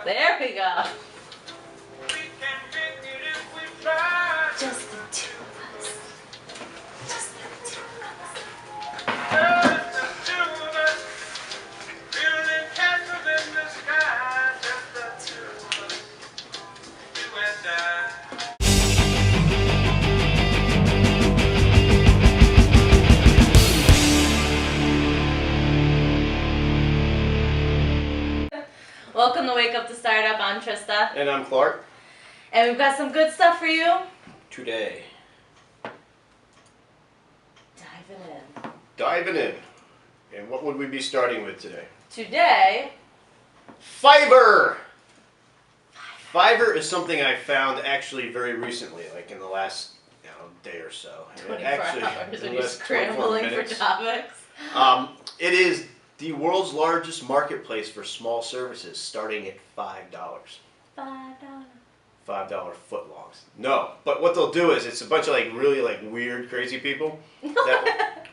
There we go. Just the two of us. Just the two of us. Building castles in the sky. Just the two of us. You and I. Welcome to Wake Up to Startup. I'm Trista. And I'm Clark. And we've got some good stuff for you. Today. Diving in. And what would we be starting with today? Today, Fiverr! Fiverr is something I found actually very recently, like in the last day or so. 24 Actually, hours in when the you're last 24 scrambling for minutes. topics. It is the world's largest marketplace for small services, starting at $5. $5. $5 footlongs. No, but what they'll do is it's a bunch of really weird, crazy people.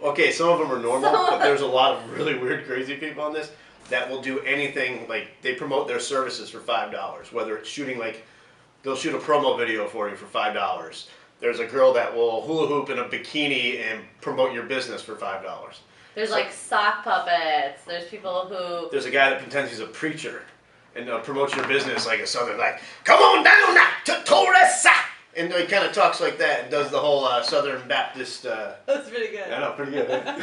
Okay, some of them are normal, but there's a lot of really weird, crazy people on this that will do anything. They promote their services for $5. Whether it's shooting they'll shoot a promo video for you for $5. There's a girl that will hula hoop in a bikini and promote your business for $5. There's sock puppets. There's people who... There's a guy that pretends he's a preacher and promotes your business like a southern, come on down now to Torresa! And he kind of talks like that and does the whole Southern Baptist... That's pretty good. I know, pretty good. Eh?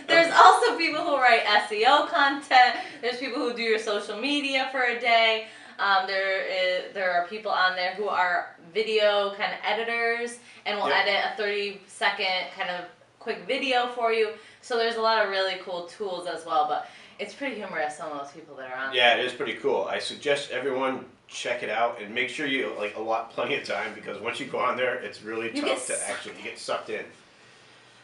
There's also people who write SEO content. There's people who do your social media for a day. There are people on there who are video kind of editors and will edit a 30-second kind of quick video for you. So there's a lot of really cool tools as well, but it's pretty humorous, some of those people that are on there. Yeah, it is pretty cool. I suggest everyone check it out and make sure you allot plenty of time, because once you go on there, it's really tough to actually get sucked in.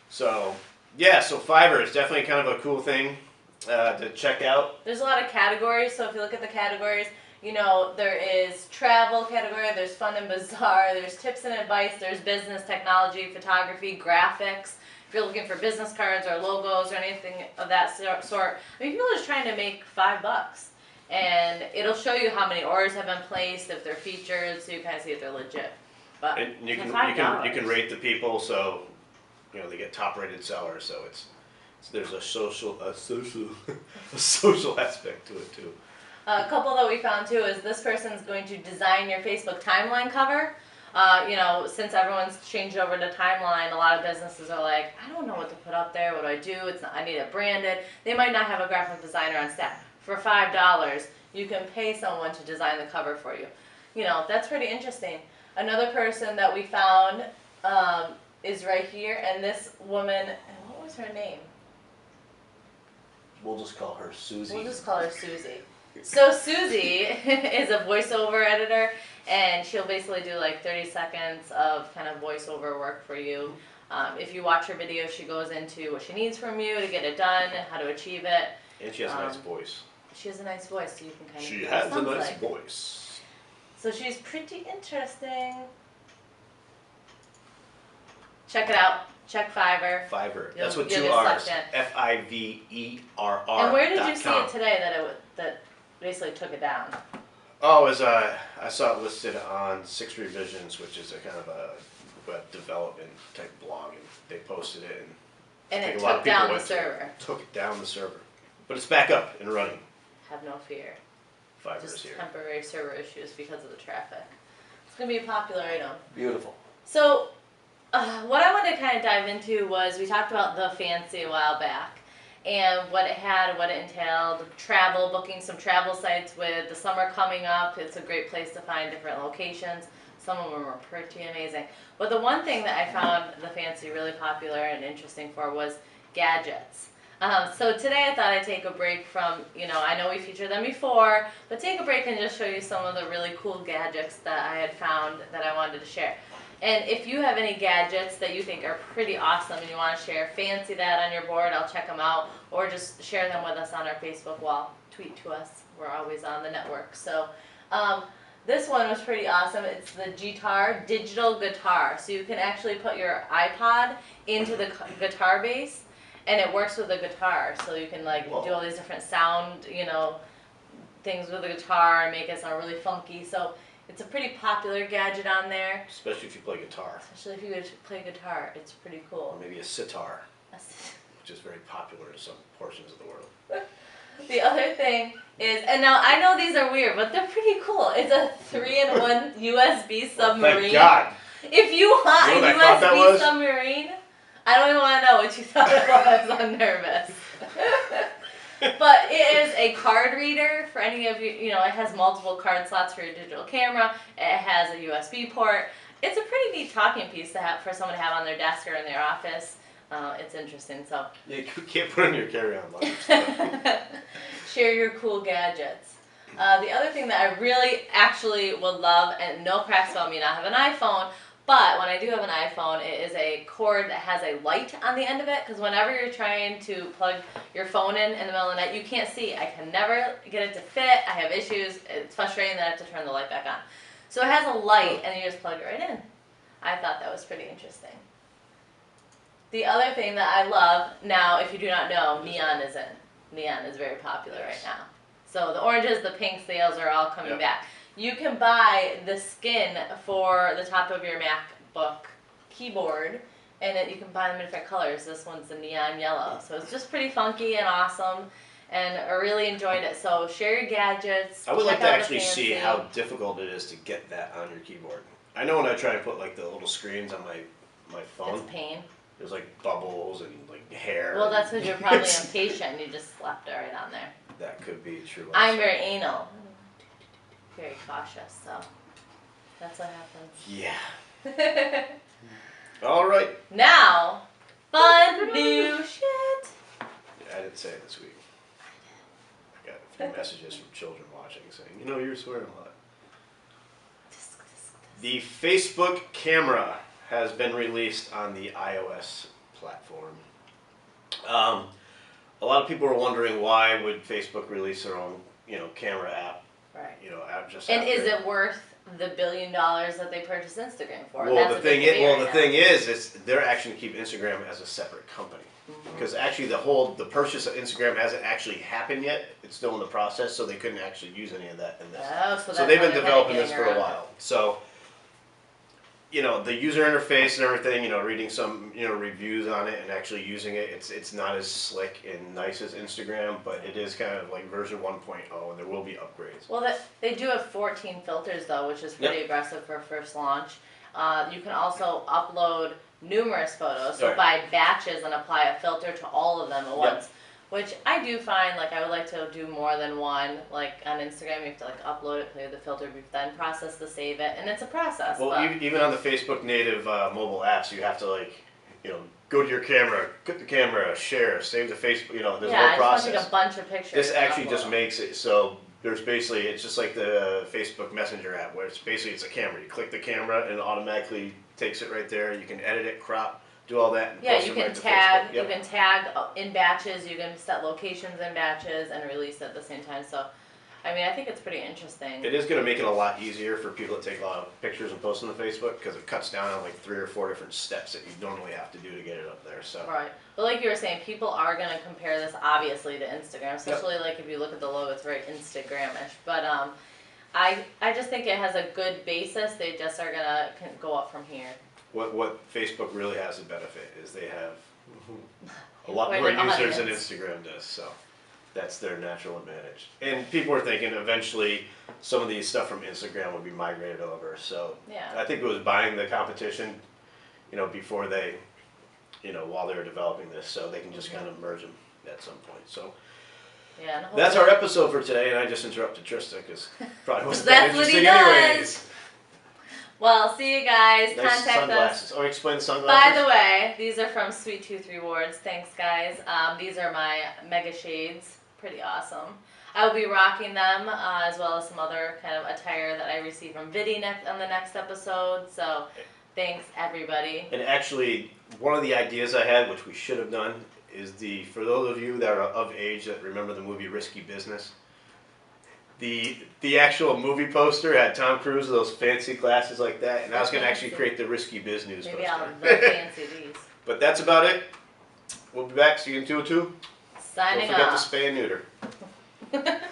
So, yeah, so Fiverr is definitely kind of a cool thing to check out. There's a lot of categories, so if you look at the categories, there is travel category, there's fun and bizarre, there's tips and advice, there's business, technology, photography, graphics. If you're looking for business cards or logos or anything of that sort, people are just trying to make $5. And it'll show you how many orders have been placed, if they're featured, so you kind of see if they're legit. But And you can rate the people, so they get top rated sellers, so there's a social aspect to it too. A couple that we found too is this person's going to design your Facebook timeline cover. Since everyone's changed over to timeline, a lot of businesses are like, I don't know what to put up there. What do I do? I need it branded. They might not have a graphic designer on staff. For $5, you can pay someone to design the cover for you. That's pretty interesting. Another person that we found is right here, and this woman, what was her name? We'll just call her Susie. We'll just call her Susie. So Susie is a voiceover editor, and she'll basically do 30 seconds of kind of voiceover work for you. If you watch her video, she goes into what she needs from you to get it done, how to achieve it. And she has a nice voice. She has a nice voice, so you can kind of... She has a nice voice. So she's pretty interesting. Basically out. Check Fiverr. Fiverr. That's what 2 R's. Fiverr. And where did you see it today that basically took it down? Oh, I saw it listed on 6 Revisions, which is a kind of a web development type blog, and they posted it. And it took down the server. Took it down the server. But it's back up and running. Have no fear. Fiverr is Just here. temporary server issues because of the traffic. It's going to be a popular item. Beautiful. So, what I wanted to kind of dive into was, we talked about The Fancy a while back, and what it had, what it entailed, travel, booking some travel sites with the summer coming up. It's a great place to find different locations. Some of them were pretty amazing. But the one thing that I found The Fancy really popular and interesting for was gadgets. So today I thought I'd take a break from, I know we featured them before, but take a break and just show you some of the really cool gadgets that I had found that I wanted to share. And if you have any gadgets that you think are pretty awesome and you want to share, fancy that on your board, I'll check them out, or just share them with us on our Facebook wall. Tweet to us. We're always on the network. So this one was pretty awesome. It's the Guitar digital guitar. So you can actually put your iPod into the guitar base, and it works with the guitar. So you can do all these different sound, things with the guitar and make it sound really funky. So it's a pretty popular gadget on there. Especially if you play guitar. Especially if you would play guitar, it's pretty cool. Or maybe a sitar, which is very popular in some portions of the world. The other thing is, and now I know these are weird, but they're pretty cool. It's a 3-in-1 USB submarine. Thank God. If you want You know a what I thought that USB was? submarine, I don't even want to know what you thought it was. I'm nervous. But it is a card reader for any of you. You know, it has multiple card slots for your digital camera. It has a USB port. It's a pretty neat talking piece to have for someone to have on their desk or in their office. It's interesting. So Yeah, you can't put it in your carry-on luggage. share your cool gadgets. The other thing that I really actually would love, and no cracks about me not have an iPhone, but when I do have an iPhone, it is a cord that has a light on the end of it, because whenever you're trying to plug your phone in the middle of the night, you can't see. I can never get it to fit. I have issues. It's frustrating that I have to turn the light back on. So it has a light, and you just plug it right in. I thought that was pretty interesting. The other thing that I love, now if you do not know, neon is in. Neon is very popular right now. So the oranges, the pinks, the yellows are all coming back. You can buy the skin for the top of your MacBook keyboard, and you can buy them in different colors. This one's the neon yellow. So it's just pretty funky and awesome, and I really enjoyed it. So share your gadgets. I would like check to out the actually see fancy. how difficult it is to get that on your keyboard. I know when I try and put like the little screens on my phone, It's pain. there's like bubbles and like hair. Well, that's because you're probably impatient and you just slapped it right on there. That could be true. I'm very anal. Very cautious, so that's what happens. Yeah. All right. Now, fun new shit. I didn't say it this week. I got a few messages from children watching saying, you know, you're swearing a lot. The Facebook camera has been released on the iOS platform. A lot of people are wondering why would Facebook release their own, camera app. Right. App just. And after. is it worth the $1 billion that they purchased Instagram for? Well, That's the a thing big is, debate right now. is they're actually keep Instagram as a separate company. Because actually the purchase of Instagram hasn't actually happened yet. It's still in the process, so they couldn't actually use any of that in this. Oh, so So that's they've why been they're developing kinda this for getting a around while. So, the user interface and everything, reading some, reviews on it and actually using it, it's not as slick and nice as Instagram, but it is kind of like version 1.0, and there will be upgrades. Well, they do have 14 filters though, which is pretty aggressive for a first launch. You can also upload numerous photos, so Right. buy batches and apply a filter to all of them at once. Which I do find, I would like to do more than one. Like on Instagram, you have to upload it, play with the filter, then process to save it, and it's a process. Well, but even on the Facebook native mobile apps, you have to go to your camera, put the camera, share, save the Facebook. There's a yeah, whole I process. just want to take a bunch of pictures. This and actually upload just them. makes it so there's basically, it's just like the Facebook Messenger app where it's a camera. You click the camera and it automatically takes it right there. You can edit it, crop, do all that. And Yeah, post you it can right to tag. Facebook. You can tag in batches. You can set locations in batches and release it at the same time. So, I think it's pretty interesting. It is going to make it a lot easier for people to take a lot of pictures and post on the Facebook because it cuts down on 3 or 4 different steps that you normally have to do to get it up there. So. Right. But like you were saying, people are going to compare this obviously to Instagram, especially if you look at the logo, it's very Instagram-ish. But I just think it has a good basis. They just are going to go up from here. What Facebook really has a benefit is they have a lot Quite more an users than audience. Instagram does, so that's their natural advantage. And people are thinking eventually some of these stuff from Instagram would be migrated over. So Yeah. I think it was buying the competition, before they, while they were developing this, so they can just kind of merge them at some point. So Yeah. And that's our episode for today, and I just interrupted Trista because probably wasn't that That's what he interesting does. anyways. Well, see you guys. Nice Contact sunglasses. us. Oh, explain By sunglasses. the way, these are from Sweet Tooth Rewards. Thanks, guys. These are my mega shades. Pretty awesome. I will be rocking them as well as some other kind of attire that I received from Vidi on the next episode. So, thanks everybody. And actually, one of the ideas I had, which we should have done, is for those of you that are of age that remember the movie Risky Business, the actual movie poster had Tom Cruise with those fancy glasses like that, and I was going to actually create the Risky Business Maybe poster. I'll fancy these. But that's about it. We'll be back. See you in 202. Signing Don't forget off. to spay and neuter.